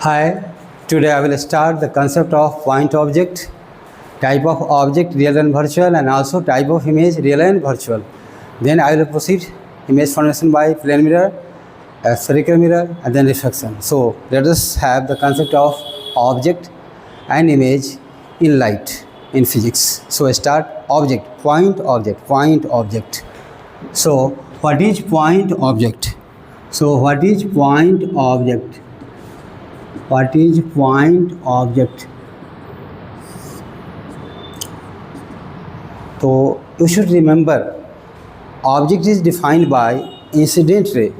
Hi, today I will start the concept of point object, type of object real and virtual, and also type of image real and virtual. Then I will proceed image formation by plane mirror, spherical mirror, and then reflection. So let us have the concept of object and image in light in physics. So start object, point object, point object. So what is point object? So what is point object? What is point object? So you should remember, object is defined by incident ray,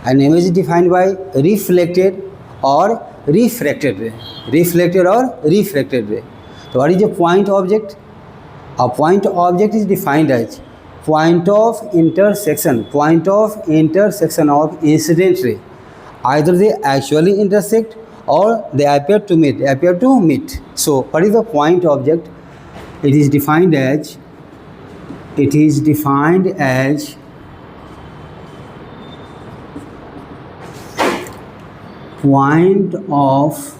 and image is defined by reflected or refracted ray, So what is a point object? A point object is defined as point of intersection of incident ray. Either they actually intersect or they appear to meet. So what is the point object? It is defined as point of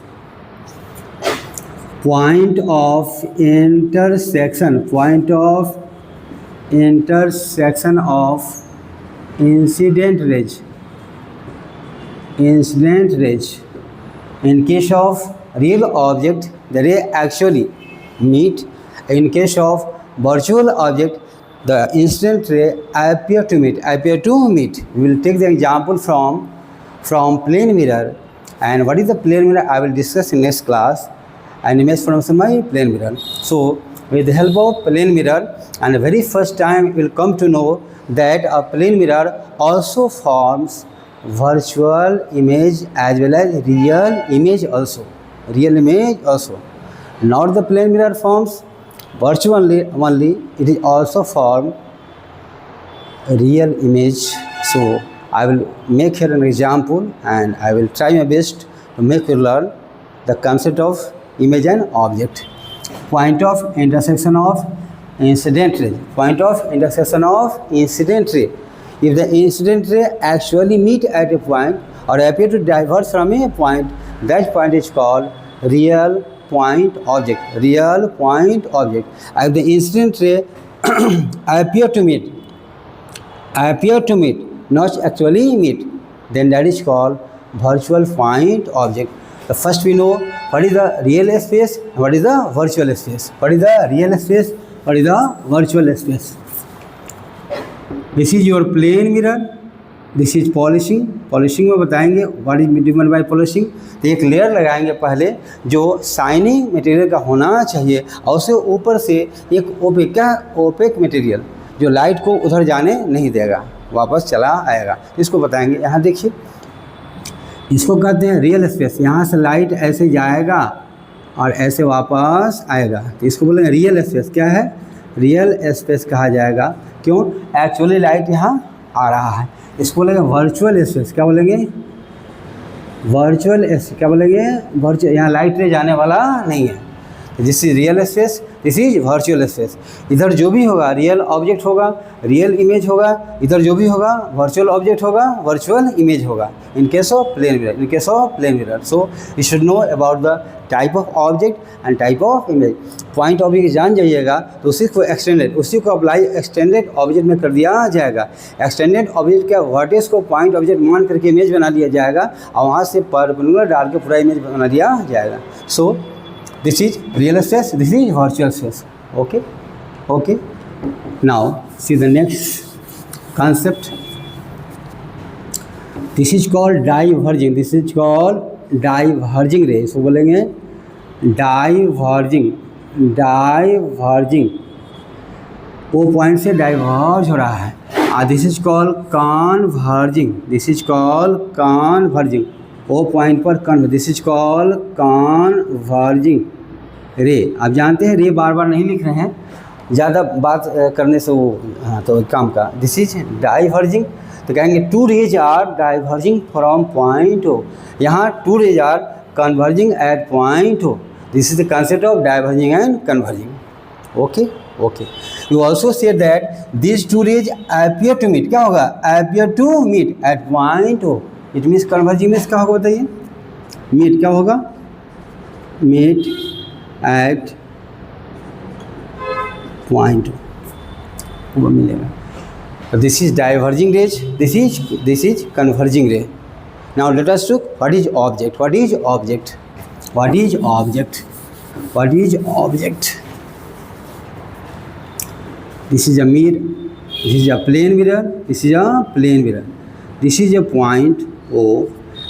intersection of incident rays. In case of real object, the ray actually meet. In case of virtual object, the incident ray appear to meet. We will take the example from plane mirror. And what is the plane mirror? I will discuss in next class. And image formation by plane mirror. So with the help of plane mirror, and the very first time we will come to know that a plane mirror also forms virtual image as well as real image also. Not the plane mirror forms virtual only, it is also form real image. So I will make here an example and I will try my best to make you learn the concept of image and object. Point of intersection of incident ray. If the incident ray actually meet at a point or appear to diverge from a point, that point is called real point object. If the incident ray appear to meet, not actually meet, then that is called virtual point object. So first we know what is the real space, what is the virtual space. This is your plane mirror, this is polishing में बताएंगे what is mean by polishing. तो एक layer लगाएंगे पहले जो shining material का होना चाहिए और उससे ऊपर से एक ओपेक मटेरियल जो लाइट को उधर जाने नहीं देगा, वापस चला आएगा. इसको बताएंगे. यहाँ देखिए, इसको कहते हैं रियल स्पेस. यहाँ से लाइट ऐसे जाएगा और ऐसे वापस आएगा, तो इसको बोलेंगे रियल स्पेस. क्या है? रियल स्पेस कहा जाएगा. क्यों? एक्चुअली लाइट यहाँ आ रहा है. इसको बोलेंगे वर्चुअल स्पेस. क्या बोलेंगे? यहाँ लाइट रे जाने वाला नहीं है. This is real space, this is virtual space. इधर जो भी होगा रियल ऑब्जेक्ट होगा, रियल इमेज होगा. इधर जो भी होगा वर्चुअल ऑब्जेक्ट होगा, वर्चुअल इमेज होगा. In case of plane mirror. So you should know about the type of object and type of image. Point object जान जाइएगा तो उसी को अप्लाई एक्सटेंडेड ऑब्जेक्ट में कर दिया जाएगा. एक्सटेंडेड ऑब्जेक्ट का वर्टेक्स को पॉइंट ऑब्जेक्ट मान करके इमेज बना लिया जाएगा और वहाँ से परपेंडिकुलर डाल के पूरा इमेज बना दिया जाएगा. सो this is real space, this is virtual space. Okay. Now see the next concept. This is called diverging ray. So बोलेंगे diverging. वो पॉइंट से डाइवर्ज हो रहा है. This is called converging. वो पॉइंट पर converge. This is called converging रे. आप जानते हैं रे बार बार नहीं लिख रहे हैं, ज़्यादा बात करने से वो तो काम का. This is diverging. तो कहेंगे two rays are diverging from point O. यहाँ two rays are converging at point O. This is the concept of diverging and converging. Okay. You also said that these two rays appear to meet. क्या होगा? Appear to meet at point O. It means converging image क्या होगा बताइए, meet क्या होगा, meet at point वो मिलेगा। So this is diverging rays, this is converging ray. Now let us look what is object. What is object? What is object? What is object? This is a mirror. This is a plane mirror. This is a plane mirror. This is a point O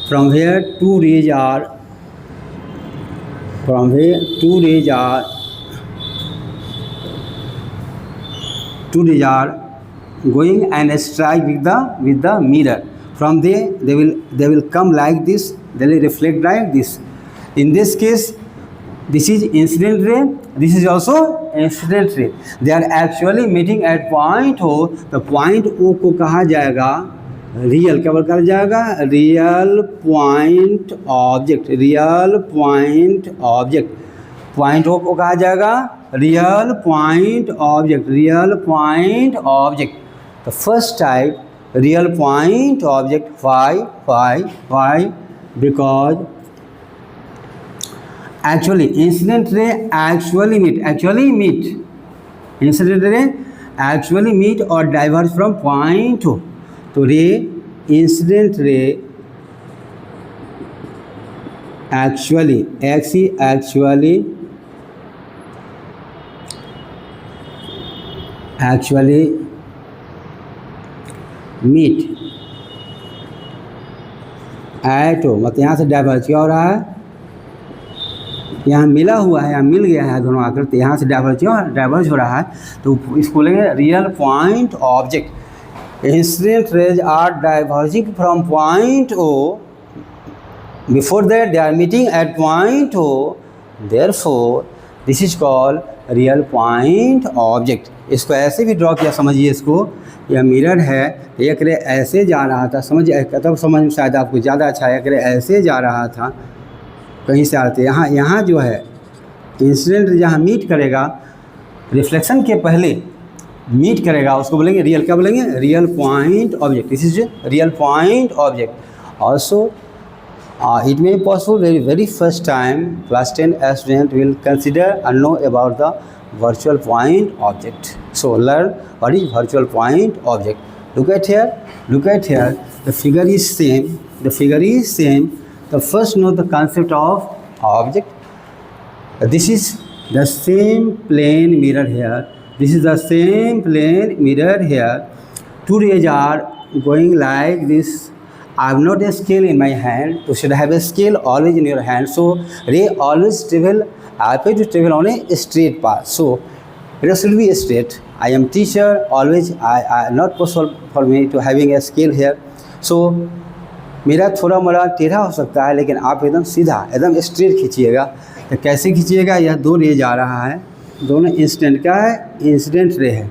from where two rays are. From where two rays are going and strike with the mirror. From there they will come like this, they will reflect like this. In this case this is incident ray, this is also incident ray. They are actually meeting at point O. तो point O को कहा जाएगा real, क्या कहा जाएगा, real point object, real point object. Point O को कहा जाएगा real point object, real point object. The first type, real point object. Why? Because actually incident ray actually meet. Incident ray actually meet or diverge from point O. तो incident ray actually meet एटो, मतलब यहाँ से diverge क्या हो रहा है, यहाँ मिला हुआ है, यहाँ मिल गया है दोनों आकर, तो यहाँ से डाइवर्ज हो रहा है, तो इसको लेंगे real point object. Incident rays are diverging from point O, before that they are meeting at point O, therefore this is called real point object. इसको ऐसे भी ड्रॉ किया, समझिए इसको, यह मिरर है, एक रे ऐसे जा रहा था, समझिए तब समझ में शायद आपको ज़्यादा अच्छा है, एक रे ऐसे जा रहा था कहीं से आते, यहाँ जो है इंसिडेंट जहाँ मीट करेगा, रिफ्लेक्शन के पहले मीट करेगा, उसको बोलेंगे रियल, क्या बोलेंगे, real point object. This is real point object. Also it may be possible very first time class 10 student will consider and know about the virtual point object. So learn what is virtual point object. Look at here, the figure is same. The first know the concept of object. This is the same plane mirror here, this is the same plane mirror here. Two rays are going like this. I have not a scale in my hand, you should have a scale always in your hand. So ray always travel, happy to travel on a straight path. So it should be straight. I am teacher, always I not possible for me to having a scale here. So मेरा थोड़ा मोड़ा टेढ़ा हो सकता है, लेकिन आप एकदम सीधा एकदम स्ट्रेट खींचिएगा। तो कैसे खींचिएगा, यह दो रे जा रहा है, दोनों इंसिडेंट क्या है, इंसिडेंट रे है।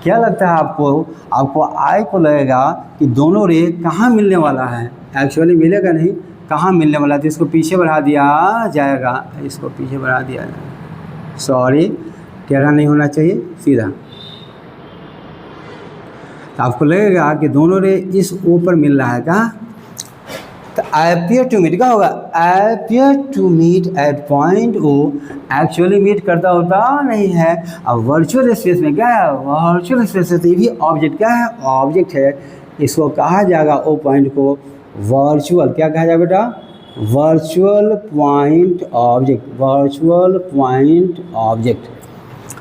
क्या लगता है आपको आई को लगेगा कि दोनों रे कहाँ मिलने वाला है, एक्चुअली मिलेगा नहीं, कहाँ मिलने वाला है, तो इसको पीछे बढ़ा दिया जाएगा, इसको पीछे बढ़ा दिया जाएगा, सॉरी टेढ़ा नहीं होना चाहिए, सीधा। तो आपको लगेगा कि दोनों रे इस ओ पर मिल रहा है, कहाँ, तो appear to meet क्या होगा, appear to meet at point O, actually meet करता होता नहीं है। अब वर्चुअल स्पेस में क्या है, वर्चुअल स्पेस से भी ऑब्जेक्ट क्या है, ऑब्जेक्ट है, इसको कहा जाएगा ओ पॉइंट को वर्चुअल, क्या कहा जाएगा बेटा, virtual point object, virtual point object.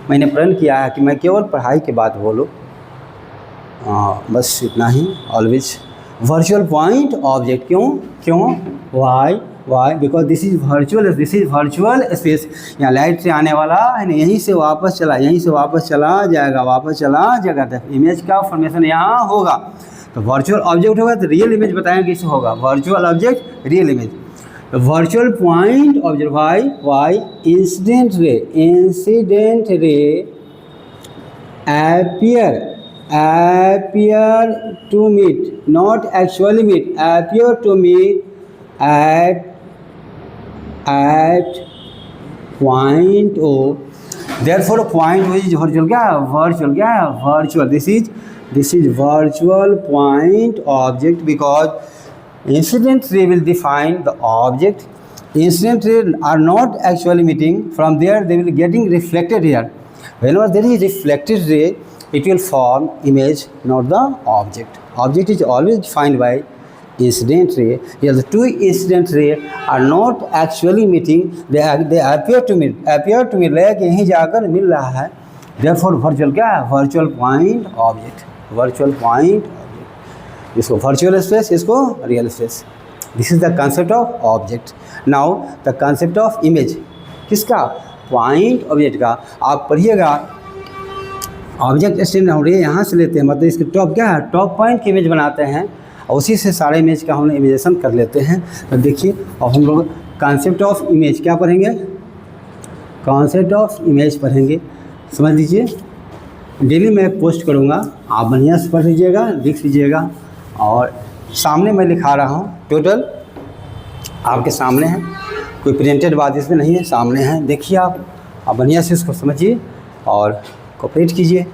मैंने प्रण किया है कि मैं केवल पढ़ाई के बाद बोलूँ, बस इतना ही, ऑलवेज वर्चुअल पॉइंट ऑब्जेक्ट। क्यों why because this is virtual space. यहाँ लाइट से आने वाला है ना, यहीं से वापस चला जाएगा, तो इमेज का फॉर्मेशन यहाँ होगा। तो वर्चुअल ऑब्जेक्ट होगा तो रियल इमेज बताएंगे कैसे होगा, वर्चुअल ऑब्जेक्ट रियल इमेज। तो virtual point object why incident ray appear to meet, not actually meet, appear to meet at point O. Therefore point O is virtual, क्या है, virtual. This is virtual point object because Incident ray will define the object. Incident ray are not actually emitting from there, they will getting reflected here. Whenever there is reflected ray, it will form image, not the object. Object is always defined by incident ray. Here the two incident ray are not actually meeting, they appear to meet, like यहीं जाकर मिल रहा है. Therefore virtual क्या है? Virtual point object. Virtual point object. इसको virtual space, इसको real space. This is the concept of object. Now the concept of image. किसका? Point object का. आप पढ़िएगा, ऑब्जेक्ट स्टैंड हम यहाँ से लेते हैं, मतलब इसके टॉप क्या है? टॉप पॉइंट की इमेज बनाते हैं और उसी से सारे इमेज का हम इमेजेशन कर लेते हैं. तो देखिए, और हम लोग कॉन्सेप्ट ऑफ इमेज क्या पढ़ेंगे? कॉन्सेप्ट ऑफ इमेज पढ़ेंगे. समझ लीजिए, डेली मैं पोस्ट करूँगा, आप बढ़िया से पढ़ लीजिएगा, लिख लीजिएगा. और सामने मैं लिखा रहा हूँ, टोटल आपके सामने है, कोई प्रिंटेड बात इसमें नहीं है, सामने है. देखिए आप बढ़िया से इसको समझिए और कोऑपरेट कीजिए.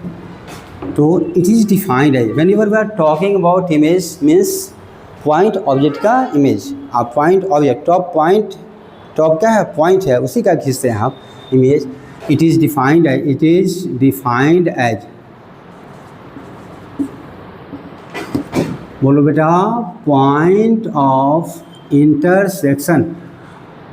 तो it is defined as, whenever we are talking about image means point object का इमेज. आप point object, top point, top क्या है? पॉइंट है, उसी का खींचते हैं आप image. It is defined as, it is defined as, बोलो बेटा, point of intersection.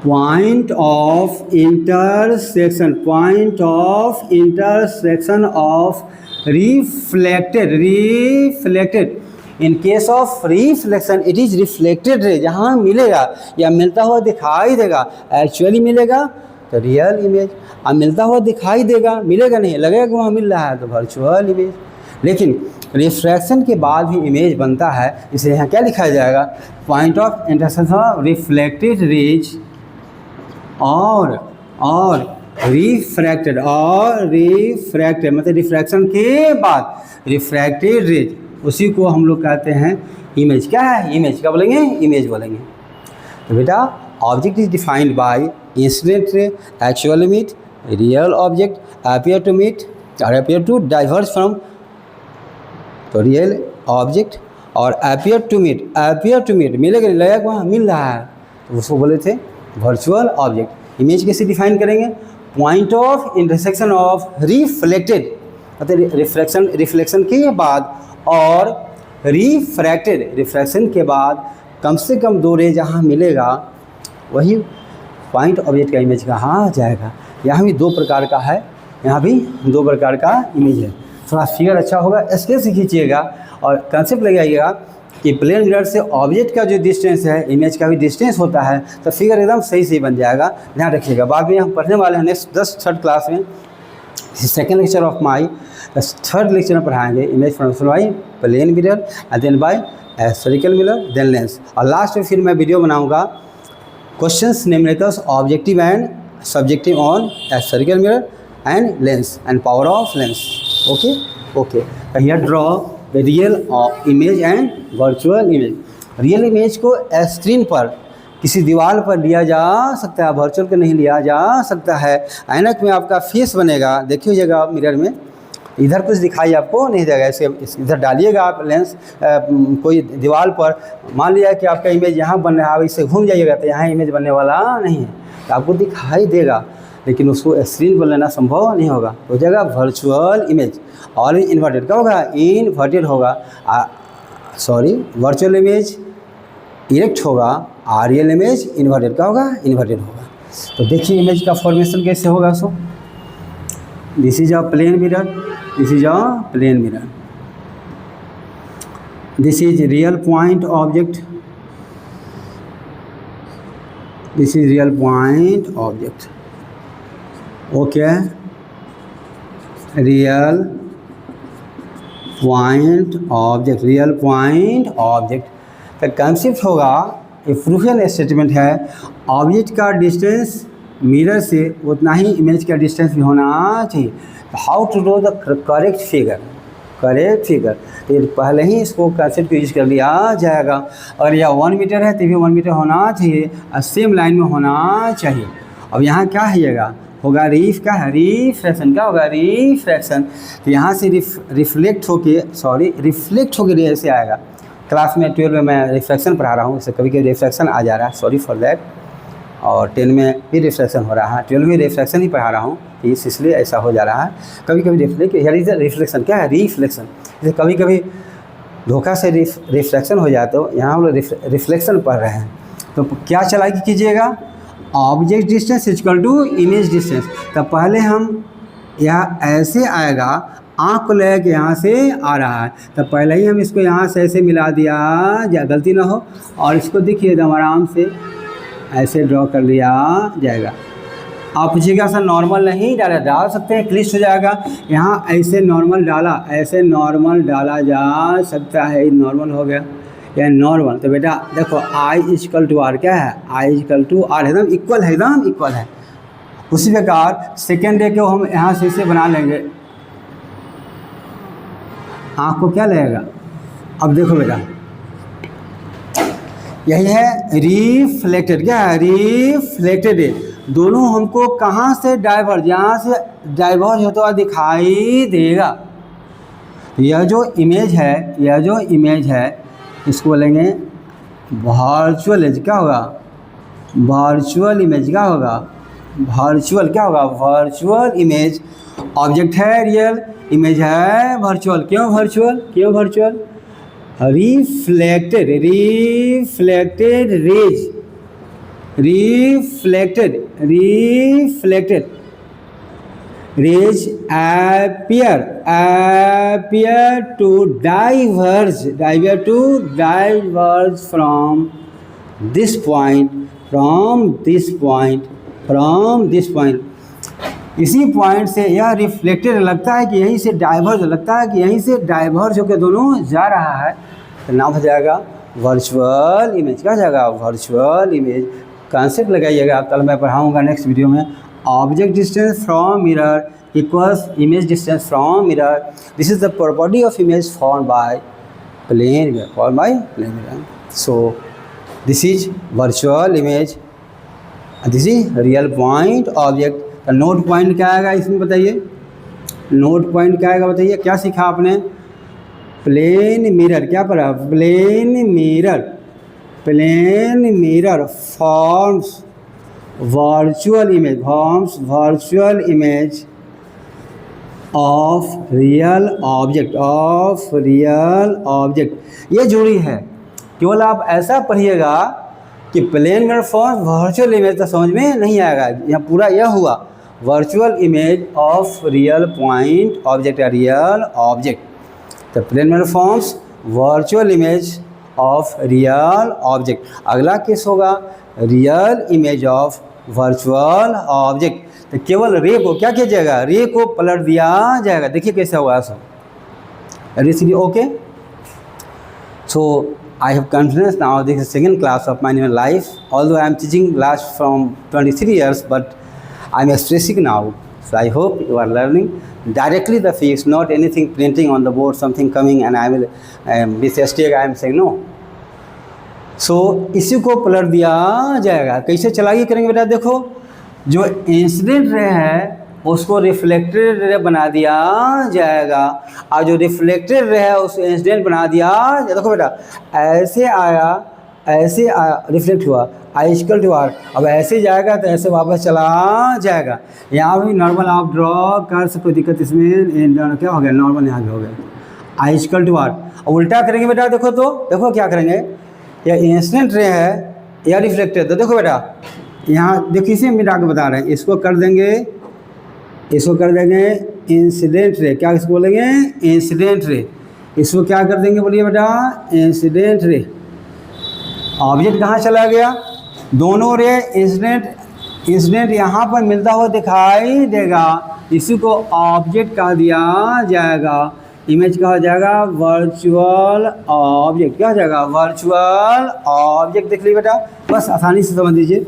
Point of intersection, point of intersection of reflected. In case of reflection, it is reflected ray. जहाँ मिलेगा या मिलता हुआ दिखाई देगा, एक्चुअली मिलेगा तो रियल इमेज, अब मिलता हुआ दिखाई देगा, मिलेगा नहीं, लगेगा कि वहाँ मिल रहा है तो वर्चुअल इमेज. लेकिन रिफ्रैक्शन के बाद भी इमेज बनता है, इसे यहाँ क्या लिखा जाएगा? Point of intersection of reflected raise और रिफ्रैक्टेड, मतलब रिफ्रैक्शन के बाद रिफ्रैक्टेड रेज, उसी को हम लोग कहते हैं इमेज. क्या है? इमेज. क्या बोलेंगे? इमेज बोलेंगे. तो बेटा, object is defined by incident ray, actual image, real object, appear to meet और appear to diverge from, तो रियल ऑब्जेक्ट और appear to meet मिलेगा, लगेगा वहाँ मिल रहा है, तो उसको बोले थे वर्चुअल ऑब्जेक्ट. इमेज कैसे डिफाइन करेंगे? Point of intersection of reflected, मतलब रिफ्लेक्शन के बाद, और रिफ्रैक्शन के बाद कम से कम दो रे जहाँ मिलेगा, वही पॉइंट ऑब्जेक्ट का इमेज कहा जाएगा. यहाँ भी दो प्रकार का है, यहाँ भी दो प्रकार का इमेज है. थोड़ा फिगर अच्छा होगा, स्केच से खींचिएगा और कंसेप्ट लगाइएगा कि प्लेन मिरर से ऑब्जेक्ट का जो डिस्टेंस है, इमेज का भी डिस्टेंस होता है, तो फिगर एकदम सही बन जाएगा. ध्यान रखिएगा. बाद में हम पढ़ने वाले हैं नेक्स्ट थर्ड क्लास में, second lecture of my, third lecture में पढ़ाएंगे image formation by plane mirror and then by spherical mirror, then lens. और लास्ट में फिर मैं वीडियो बनाऊँगा questions numericals objective and subjective on spherical mirror and lens and power of lens. Okay. Here draw the real image and virtual image. Real image को screen पर, किसी दीवार पर लिया जा सकता है, वर्चुअल को नहीं लिया जा सकता है. ऐनक में आपका फेस बनेगा, देखिएगा मिरर में, इधर कुछ दिखाई आपको नहीं देगा, ऐसे इधर डालिएगा आप लेंस कोई दीवार पर, मान लिया कि आपका इमेज यहाँ बन रहा है, इससे घूम जाइएगा तो यहाँ इमेज बनने वाला नहीं है, तो आपको दिखाई देगा, लेकिन उसको स्क्रीन पर लेना संभव नहीं होगा. हो जाएगा वर्चुअल इमेज. और इन्वर्टेड क्या होगा? इन्वर्टेड होगा. वर्चुअल इमेज इरेक्ट होगा, और रियल इमेज इन्वर्टेड क्या होगा? इन्वर्टेड होगा. तो देखिए इमेज का फॉर्मेशन कैसे होगा. So this is a plane mirror, this is a plane mirror, this is real point object, this is real point object. Okay, real point object, real point object का concept होगा, ये proven statement है, object का distance mirror से उतना ही image का distance भी होना चाहिए. How to draw the correct figure, तो पहले ही इसको कंसेप्ट यूज कर लिया जाएगा. और यह 1 मीटर है तो भी 1 मीटर होना चाहिए, सेम लाइन में होना चाहिए. अब यहाँ क्या है, होगा क्या है? रिफ्रैक्शन. क्या होगा? रिफ्रैक्शन. तो यहाँ से रिफ्लेक्ट होके रियल से आएगा, क्लास में 12 में मैं रिफ्लेक्शन पढ़ा रहा हूँ, इससे कभी कभी रिफ्लेक्शन आ जा रहा है, सॉरी फॉर दैट। और 10 में भी रिफ्लेक्शन हो रहा है, 12 में रिफ्लेक्शन ही पढ़ा रहा हूँ, इसलिए ऐसा हो जा रहा है। कभी कभी रिफ्लेक्शन क्या है, रिफ्लेक्शन। जैसे कभी कभी धोखा से रिफ्लेक्शन हो जाए, तो यहाँ हम लोग रिफ्लेक्शन पढ़ रहे हैं। तो क्या चालाकी कीजिएगा, object distance equal to image distance. तो पहले हम यहाँ ऐसे आएगा, आँख को ले के यहाँ से आ रहा है, तो पहले ही हम इसको यहाँ से ऐसे मिला दिया, या गलती ना हो। और इसको देखिए एकदम आराम से ऐसे ड्रॉ कर लिया जाएगा। आप पूछिएगा सर नॉर्मल नहीं डाल सकते हैं, क्लिस्ट हो जाएगा। यहाँ ऐसे नॉर्मल डाला, ऐसे नॉर्मल डाला जा सकता है, नॉर्मल हो गया या नॉर्मल। तो बेटा देखो आई इक्वल टू आर क्या है, आई इक्वल टू आर एकदम इक्वल है, एकदम इक्वल है। उसी प्रकार सेकेंड डे को हम यहाँ से इसे बना लेंगे, आँख को क्या लगेगा। अब देखो बेटा यही है रिफ्लेक्टेड, क्या है रिफ्लेक्टेड। दोनों हमको कहाँ से डाइवर्ज, यहाँ से डाइवर्ज होता हुआ दिखाई देगा। यह जो इमेज है, यह जो इमेज है इसको बोलेंगे वर्चुअल इमेज। क्या होगा, वर्चुअल इमेज। क्या होगा, वर्चुअल। क्या होगा, वर्चुअल इमेज। ऑब्जेक्ट है रियल, इमेज है वर्चुअल। क्यों वर्चुअल, क्यों virtual, reflected, reflected raise, reflected, reflected raise appear to diverge from this point, इसी पॉइंट से यह रिफ्लेक्टेड लगता है कि यहीं से डाइवर्ज, लगता है कि यहीं से डाइवर्ज होकर दोनों जा रहा है। तो नाम हो जाएगा वर्चुअल इमेज। क्या हो जाएगा, वर्चुअल इमेज। कॉन्सेप्ट लगाइएगा, आप कल मैं पढ़ाऊँगा नेक्स्ट वीडियो में। Object distance from mirror equals image distance from mirror. This is the property of image formed by plane mirror. So this is virtual image, this is real point object. तो note point क्या आएगा इसमें बताइए, note point क्या आएगा बताइए। क्या सीखा आपने, प्लेन मिरर। क्या पढ़ा, plane mirror. Plane mirror forms virtual image, forms virtual image of real object, of real object. ये जरूरी है, केवल आप ऐसा पढ़िएगा कि plane mirror form virtual image, तो समझ में नहीं आएगा। यहाँ पूरा यह हुआ virtual image of real point object या रियल ऑब्जेक्ट। तो plane mirror forms virtual image of real object. अगला केस होगा real image of virtual object. तो केवल रे को क्या किया जाएगा, रे को पलट दिया जाएगा। देखिए कैसे होगा सब। री okay. So I have confidence now. This is second class of my life. Although I am teaching last from 23 years, but I am expressing now. So I hope you are learning directly the fix, not anything printing on the board, something coming and I will with mistake I am saying no. So इसी को पलट दिया जाएगा। कैसे चलाकी करेंगे बेटा, देखो जो इंसिडेंट रे है उसको रिफ्लेक्टेड रे बना दिया जाएगा, और जो रिफ्लेक्टेड रे है उसको इंसिडेंट बना दिया। देखो बेटा ऐसे आया, ऐसे आया, रिफ्लेक्ट हुआ, आई इक्वल टू आर। अब ऐसे जाएगा तो ऐसे वापस चला जाएगा। यहाँ भी नॉर्मल आप ड्रॉ कर सकते, कोई दिक्कत इसमें क्या हो गया, नॉर्मल यहाँ भी हो गया, आई इक्वल टू आर। अब उल्टा करेंगे बेटा, देखो तो देखो क्या करेंगे, यह इंसिडेंट रे है या रिफ्लेक्टेड। तो देखो बेटा यहाँ देखिए, इसे मिटा के बता रहे हैं, इसको कर देंगे, इसको कर देंगे इंसिडेंट रे। क्या इसको बोलेंगे, इंसिडेंट रे। इसको क्या कर देंगे बोलिए बेटा, इंसिडेंट रे। ऑब्जेक्ट कहाँ चला गया, दोनों रे इंसिडेंट यहाँ पर मिलता हुआ दिखाई देगा, इसी को ऑब्जेक्ट कहा दिया जाएगा। इमेज कहा जाएगा वर्चुअल ऑब्जेक्ट। क्या हो जाएगा, वर्चुअल ऑब्जेक्ट। देख लीजिए बेटा, बस आसानी से समझ लीजिए।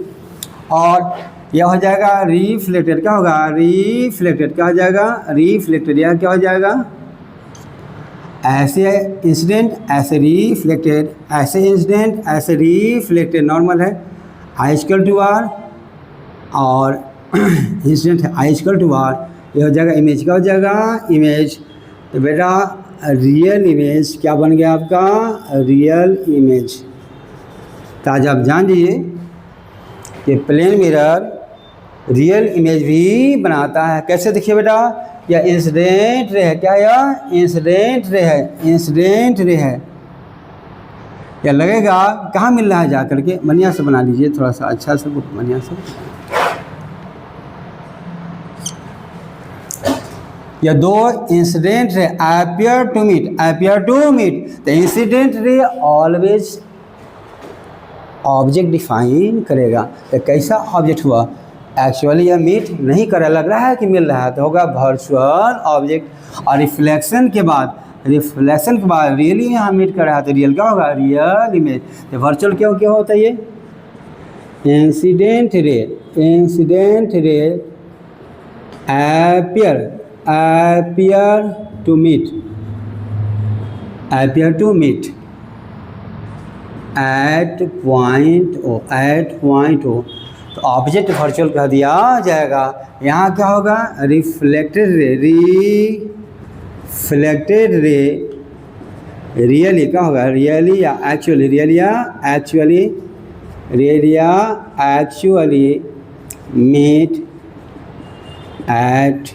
और यह हो जाएगा रिफ्लेक्टेड। क्या होगा, रिफ्लेक्टेड। क्या हो जाएगा, रिफ्लेक्टेड। यह क्या हो जाएगा, ऐसे इंसिडेंट, ऐसे रिफ्लेक्टेड, ऐसे इंसिडेंट, ऐसे रिफ्लेक्टेड। नॉर्मल है आई इक्वल टू आर, और इंसिडेंट है आई इक्वल टू आर। यह हो जाएगा इमेज। क्या हो जाएगा, इमेज। तो बेटा रियल इमेज क्या बन गया आपका, रियल इमेज। तो आज आप जान लीजिए कि प्लेन मिरर रियल इमेज भी बनाता है। कैसे देखिए बेटा, यह इंसिडेंट रे है, क्या यह इंसिडेंट रे है, इंसिडेंट रे है। या लगेगा कहाँ मिल रहा है जा करके, बढ़िया से बना लीजिए, थोड़ा सा अच्छा से बढ़िया से। या दो incident ray appear to meet, appear to meet. तो incident ray always object define करेगा। तो कैसा ऑब्जेक्ट हुआ, एक्चुअली यह मीट नहीं कर रहा, लग रहा है कि मिल रहा है, तो होगा वर्चुअल ऑब्जेक्ट। और रिफ्लेक्शन के बाद रियली यहाँ मीट कर रहा है, तो रियल क्या होगा, रियल इमेज। तो वर्चुअल क्या होता है, ये incident ray, incident ray appear to meet at point O। तो ऑब्जेक्ट वर्चुअल कह दिया जाएगा। यहाँ क्या होगा, रिफ्लेक्टेड रे रियली क्या होगा, रियली या actually, meet at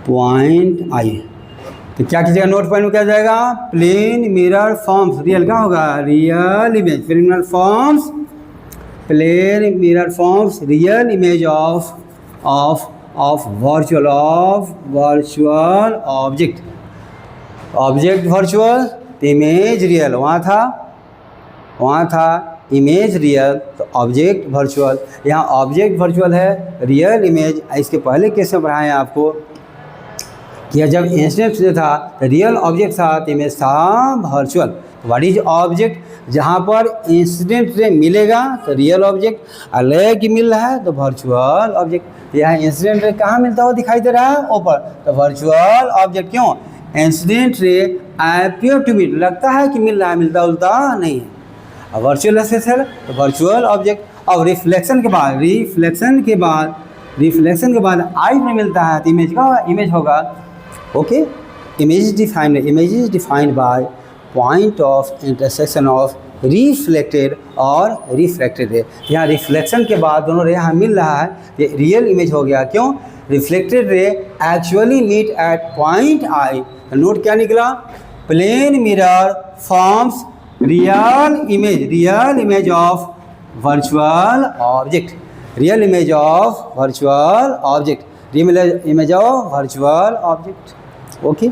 point I. तो क्या कीजिएगा, नोट पॉइंट में क्या जाएगा, प्लेन मिरर फॉर्म्स रियल क्या होगा, real image. Plane mirror forms real image of virtual object virtual, image real. वहाँ था इमेज रियल, तो ऑब्जेक्ट वर्चुअल। यहाँ ऑब्जेक्ट वर्चुअल है, रियल इमेज। इसके पहले केस में पढ़ाएं आपको कि जब इंसिडेंट था तो रियल ऑब्जेक्ट था, तो इमेज था वर्चुअल। व्हाट इज ऑब्जेक्ट, जहाँ पर इंसिडेंट रे मिलेगा तो रियल ऑब्जेक्ट, अलग ही मिल रहा है तो वर्चुअल ऑब्जेक्ट। यहाँ इंसिडेंट रे कहाँ मिलता हुआ दिखाई दे रहा है, ऊपर, तो वर्चुअल ऑब्जेक्ट। क्यों, incident ray appear to meet, लगता है कि मिल रहा है, मिलता उलता नहीं है। अब वर्चुअल एसेस है तो वर्चुअल ऑब्जेक्ट। अब रिफ्लेक्शन के बाद आई में मिलता है तो इमेज का इमेज होगा। Okay, image is defined by point of intersection of reflected और रिफ्रैक्टेड रे। यहाँ रिफ्लेक्शन के बाद दोनों रे यहाँ मिल रहा है, ये रियल इमेज हो गया। क्यों, reflected ray actually meet at point I. Note क्या निकला, plane mirror forms real image of virtual object, real image of virtual object. Okay,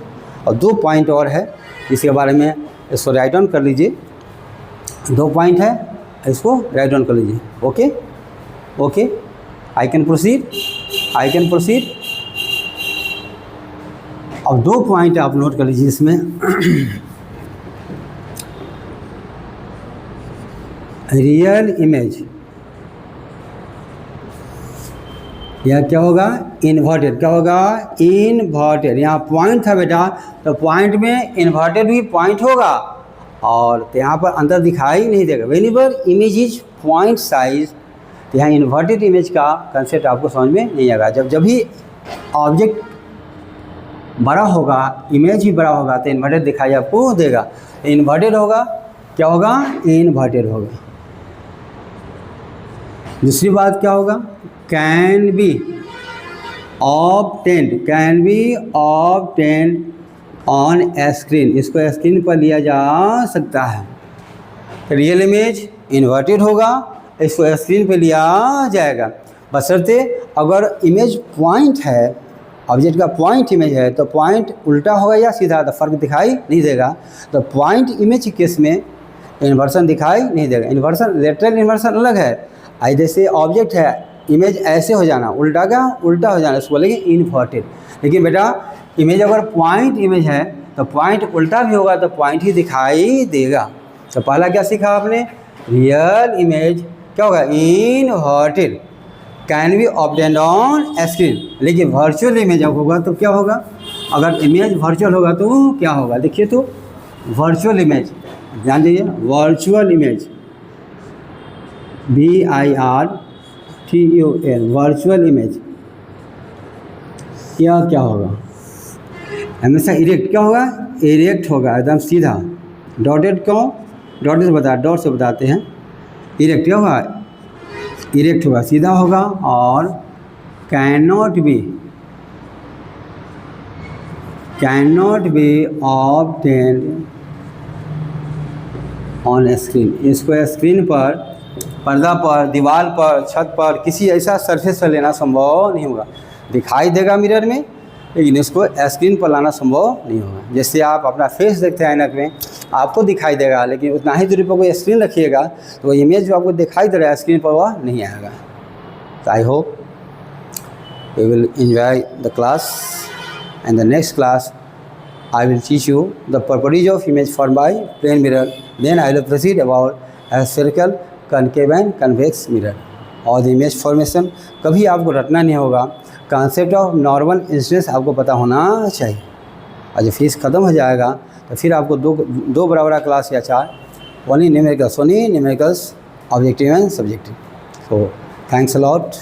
और दो पॉइंट और है इसके बारे में, इसको राइट डाउन कर लीजिए। दो पॉइंट है, इसको राइट डाउन कर लीजिए। Okay, I can proceed. अब दो पॉइंट आप नोट कर लीजिए इसमें। रियल इमेज यह क्या होगा, इन्वर्टेड। क्या होगा, इन्वर्टेड। यहाँ पॉइंट था बेटा, तो पॉइंट में इन्वर्टेड भी पॉइंट होगा, और तो यहाँ पर अंदर दिखाई नहीं देगा। Whenever image is point size, तो यहाँ इन्वर्टेड इमेज का कंसेप्ट आपको समझ में नहीं आएगा। जब भी ऑब्जेक्ट बड़ा होगा, इमेज भी बड़ा होगा, तो इन्वर्टेड दिखाई आपको देगा। इन्वर्टेड होगा, क्या होगा, इन्वर्टेड होगा। दूसरी बात क्या होगा, can be obtained on screen, इसको स्क्रीन पर लिया जा सकता है। रियल इमेज इन्वर्टेड होगा, इसको स्क्रीन पर लिया जाएगा, बशर्ते अगर इमेज पॉइंट है, ऑब्जेक्ट का पॉइंट इमेज है, तो पॉइंट उल्टा होगा या सीधा, तो फर्क दिखाई नहीं देगा। तो पॉइंट इमेज के केस में इन्वर्सन दिखाई नहीं देगा। इन्वर्सन, लेटरल इन्वर्सन अलग है। जैसे ऑब्जेक्ट है, इमेज ऐसे हो जाना, उल्टा हो जाना, उसको बोलेंगे इन्वर्टेड। लेकिन बेटा इमेज अगर पॉइंट इमेज है तो पॉइंट उल्टा भी होगा, तो पॉइंट ही दिखाई देगा। तो पहला क्या सीखा आपने, रियल इमेज क्या होगा, inverted, can be obtained on screen. लेकिन वर्चुअल इमेज जब होगा तो क्या होगा, अगर इमेज वर्चुअल होगा तो क्या होगा, देखिए तो वर्चुअल इमेज, ध्यान दीजिए, virtual image VIRTUAL, virtual image, यह क्या होगा, हमेशा इरेक्ट क्या होगा, इरेक्ट होगा, एकदम सीधा। डॉटेड क्यों, डॉट से बताते हैं। इरेक्ट क्या होगा, इरेक्ट होगा, सीधा होगा। और can not be obtained on screen. इसको स्क्रीन पर, पर्दा पर, दीवार पर, छत पर, किसी ऐसा सरफेस पर लेना संभव नहीं होगा। दिखाई देगा मिरर में, लेकिन इसको स्क्रीन पर लाना संभव नहीं होगा। जैसे आप अपना फेस देखते हैं ऐनक में, आपको दिखाई देगा, लेकिन उतना ही दूरी पर कोई स्क्रीन रखिएगा तो वो इमेज जो आपको दिखाई दे रहा है स्क्रीन पर, वह नहीं आएगा। तो I hope you will enjoy the class, and the next class I will teach you the properties of image formed by plane mirror. Then I will proceed about a spherical, concave and convex mirror और the image formation। कभी आपको रटना नहीं होगा, concept of normal incidence आपको पता होना चाहिए। और जब फीस ख़त्म हो जाएगा तो फिर आपको दो बराबर क्लास या 4, only numericals, objective and subjective. So thanks a lot.